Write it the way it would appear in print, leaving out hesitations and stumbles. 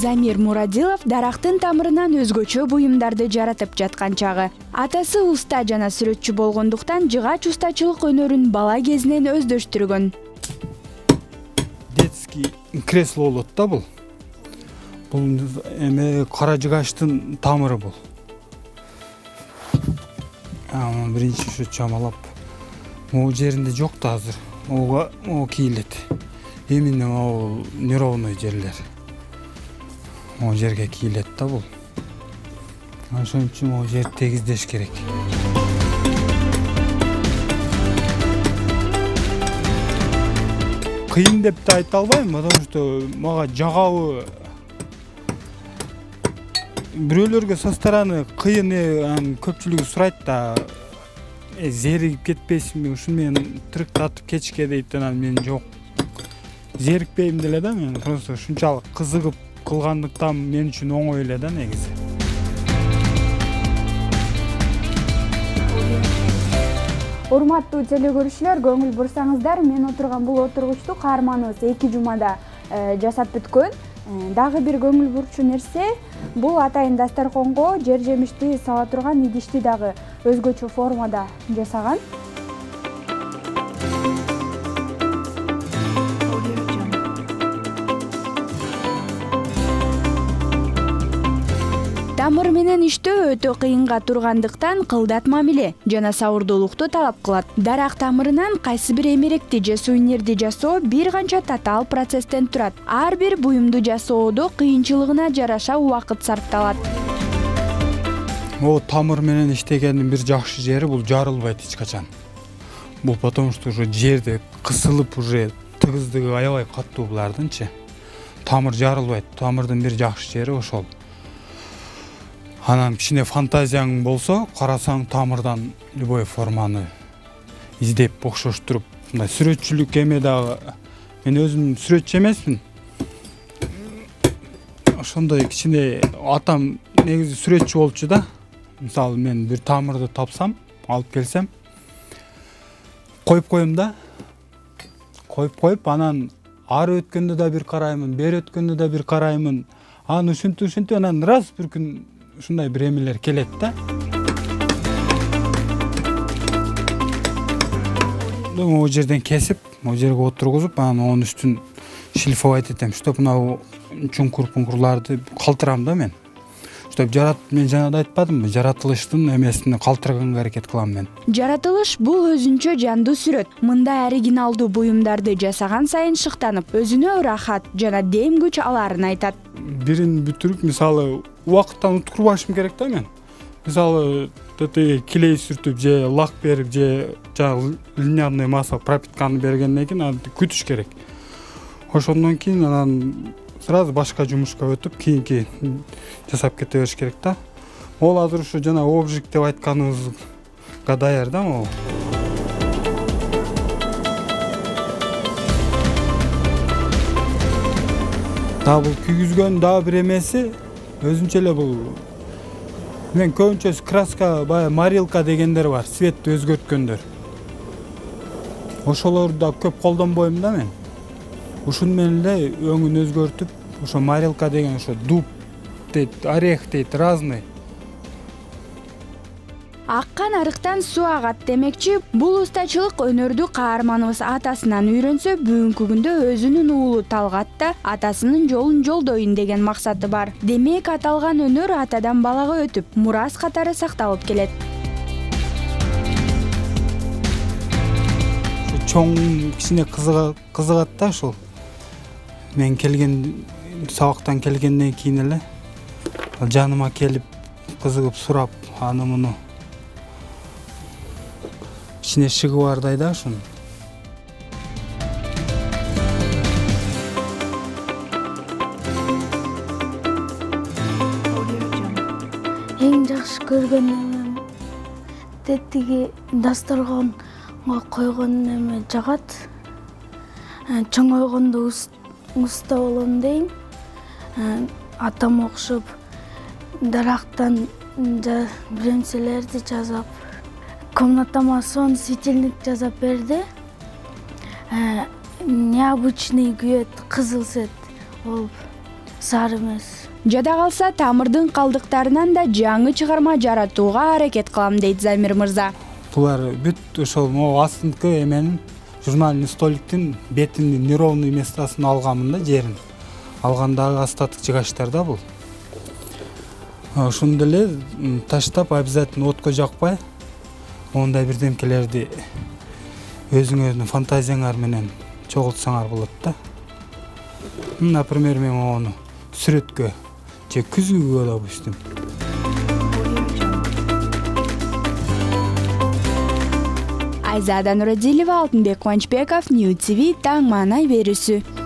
Замир Мурадилов дарактын тамырынан өзгөчө буюмдарды жаратып жаткан чагы. Атасы уста жана сүрөтчү болгондуктан жыгач устачылык өнөрүн бала кезинен өздөштүргөн. Детский кресло болот да бул. Бул эме кара жыгачтын тамыры бул. Биринчи ушу чамалап. Могу жеринде жок да азыр. Ого кийилет. Именно могу неровный жерлер. Могу жерге кийилет да бул. Ошон үчүн могу жерди тегиздеш керек. Кыйын деп да айта албайм, потому что мага жагабы бирөөлөргө со стороны кыйын, көпчүлүгү сурайт да, зеригип кетпейсиңби, ушуну менен тырыктатып кетишке дейт, анан мен жок. Зерикпейм деле да, мен просто ушунчалык кызыгып кылгандыктан мен үчүн оңой эле да негизи. Урматтуу телекөрүүчүлөр, көңүл бурсаңыздар, мен отурган бул отургучту каарманыбыз 2 жумада жасап бүткөн. Дагы бир көңүл бурчу нерсе, бул атайын дасторконго жер жемишти сала турган идишти дагы өзгөчө формада жасаган. Тамыр менен иштөө өтө кыйынга тургандыктан кылдат мамиле жана сабырдуулукту талап кылат. Дарак тамырынан кайсы бир эмеректи же сувенирди жасоо бир канча татаал процесстен турат. Ар бир буюмду жасоодо кыйынчылыгына жараша убакыт сарпталат. Могу тамыр менен иштегендин бир жакшы жери бул жарылбайт эч качан. Бул потому что уже жерде кысылып уже тыгыздыгы аябай каттуу булардынчы. Тамыр жарылбайт. Тамырдын бир жакшы жери ошол. Анан кичине фантазияң болсо, карасаң тамырдан любой форманы издеп окшоштуруп, мындай сүрөтчүлүк эме дагы. Мен өзүм сүрөтчү эмесмин. Ошондой кичине атам негизи сүрөтчү болчу да. Мисалы мен бир тамырды тапсам, алып келсем, коюп коем да. Коюп, анан ары өткөндө да бир караймын, бери өткөндө да бир караймын. Аны ушинтип, анан раз бир күн ушундай бир эмелер келет да. Могу жерден кесип, могу жерге отургузуп, анан онун үстүн шлифовать этем, чтоб мына чуңкур-пуңкурларды калтырам да мен. Чтоб мен жана да айтпадымбы, жаратылыштын эмесин калтырганга аракет кылам мен. Жаратылыш бул өзүнчө жандуу сүрөт. Мындай оригиналдуу буюмдарды жасаган сайын шыктанып, өзүнө ырахат жана дем күч аларын айтат. Бирин бүтүрүп, мисалы, убакыттан уткурбашым керек да мен. Мисалы, килей сүртүп же лак берип же линейный масса пропитканы бергенден кийин аны күтүш керек. Ошондон кийин анан сразу башка жумушка өтүп, кийинки жасап кете бериш керек да. Ол азыр ушу жана обжиг деп айтканыбызга даяр да могу. Да бул күйгүзгөн дагы бир эмеси өзүнчө эле бул. Мен көбүнчө краска, баягы морилка дегендер бар, цветти өзгөрткөндөр. Ошолорду да көп колдонбойм да мен. Ушун менен эле өңүн өзгөртүп, ошо морилка деген ошо дуб дейт, орех дейт, разный. Аккан арыктан суу агат демекчи, бул устачылык өнөрдү каарманыбыз атасынан үйрөнсө, бүгүнкү күндө өзүнүн уулу Талгат да атасынын жолун жолдоюн деген максаты бар. Демек, аталган өнөр атадан балага өтүп, мурас катары сакталып келет. Чоң кичине кызыгат да ушул. Мен келген сабактан келгенден кийин эле жаныма келип, кызыгып сурап, аны муну кичине шыгы бардай да ушун. Эң жакшы көргөн эмем тетиги дасторконго койгон эме жагат. Чоңойгондо уста болом дейм. Атам окшоп дарактан биремселерди жасап, комнатама сон светильник жасап берди. Необычный күйөт, кызыл свет болуп. зар эмес. Жада калса тамырдын калдыктарынан да жаңы чыгарма жаратууга аракет кылам дейт Замир мырза. Булар бүт ошол могу астыңкы эменин журнальный столиктин бетинин неровный местосын алганмын да, жерин. Алгандагы остаток жыгачтар да бул. Ошондо эле таштап обязательно отко жакпай, ондай бирдемкелерди өзүңөрдүн фантазияңар менен чогултсаңар болот да. Например, мен ону сүрөткө же күзгүгө да буштум. Айзада Нурадилова, Алтынбек Кубанычбеков, Нью ТВ, таң маанай берүүсү.